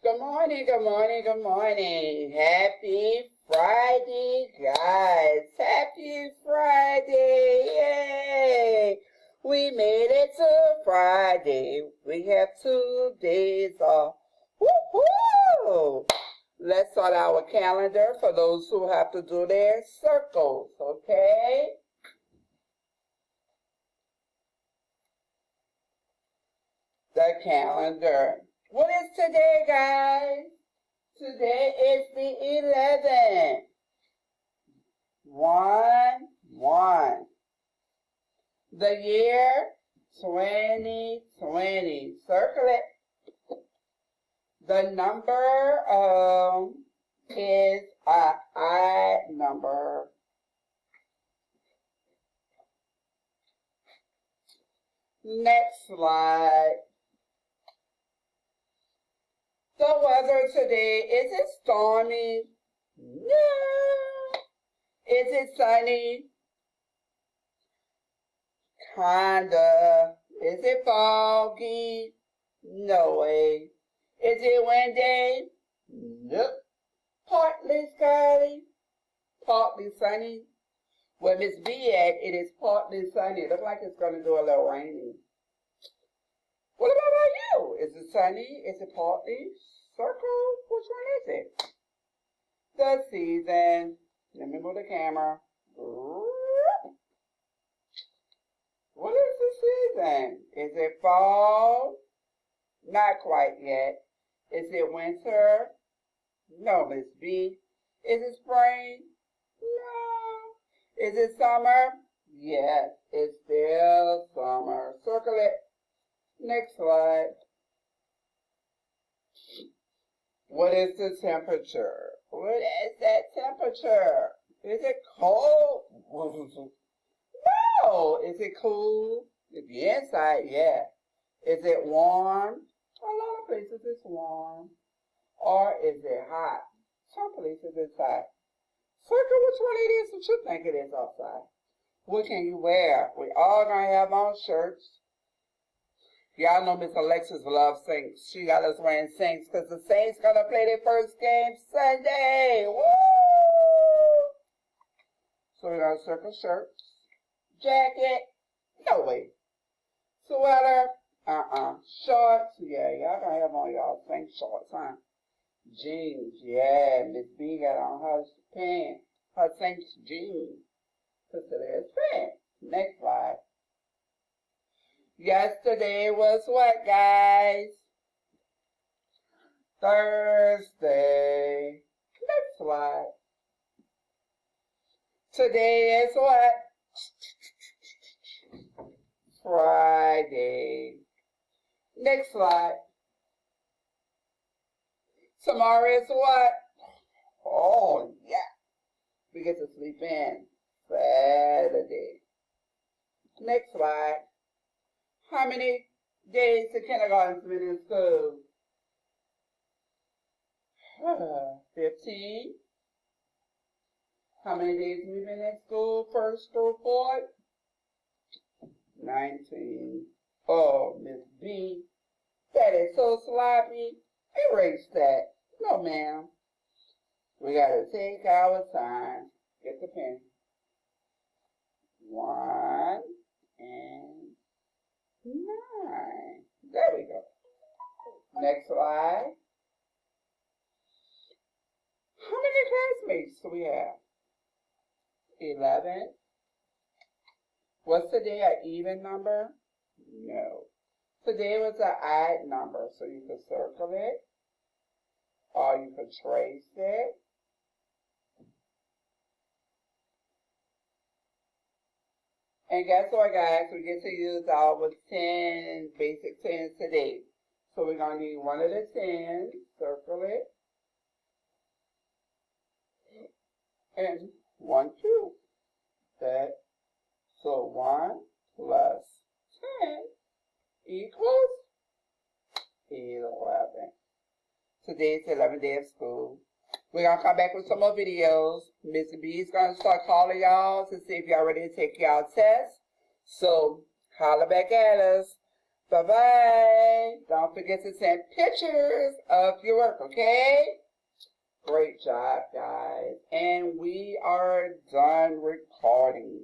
Good morning, good morning, good morning. Happy Friday, guys. Happy Friday. Yay. We made it to Friday. We have 2 days off. Woo-hoo! Let's start our calendar for those who have to do their circles, okay? The calendar. What is today, guys? Today is the 11th. 1-1. The year 2020. Circle it. The number is an I number. Next slide. The weather today, is it stormy? No. Is it sunny? Kinda. Is it foggy? No way. Is it windy? Nope. Partly sky? Partly sunny? Where Miss B at, it is partly sunny. It looks like it's going to do a little rainy. What about you? Is it sunny? Is it partly? Circle? Which one is it? The season. Let me move the camera. What is the season? Is it fall? Not quite yet. Is it winter? No, Miss B. Is it spring? No. Is it summer? Yes, it's still summer. Circle it. Next slide. What is the temperature? What is that temperature? Is it cold? No. Is it cool? If you're inside, yeah. Is it warm? A lot of places it's warm. Or is it hot? Some places it's hot. Circle which one it is that you think it is outside. What can you wear? We all gonna have on shirts. Y'all know Miss Alexis loves Saints. She got us wearing Saints because the Saints gonna play their first game Sunday. Woo! So we're gonna circle shirts. Jacket. No way. Sweater. Shorts. Yeah, y'all gonna have on y'all Saints shorts, huh? Jeans. Yeah, Miss B got on her pants. Her Saints jeans. Consider it pants. Next slide. Yesterday was what, guys? Thursday. Next slide. Today is what? Friday. Next slide. Tomorrow is what? Oh, yeah. We get to sleep in. Saturday. Next slide. How many days the kindergarten's been in school? 15. How many days we've been in school, first through fourth? 19. Oh, Miss B, that is so sloppy. Erase that. No, ma'am. We got to take our time. Get the pen. 1 and 9. There we go. Next slide. How many classmates do we have? 11. Was today an even number? No. Today was an odd number, so you could circle it, or you could trace it. And guess what, guys? We get to use our 10 basic 10s today. So we're going to need one of the 10s, circle it, and 1, 2. That. So 1 plus 10 equals 11. Today's the 11th day of school. We're going to come back with some more videos. Miss B is going to start calling y'all to see if y'all ready to take y'all test. So holler back at us. Bye-bye. Don't forget to send pictures of your work, okay? Great job, guys. And we are done recording.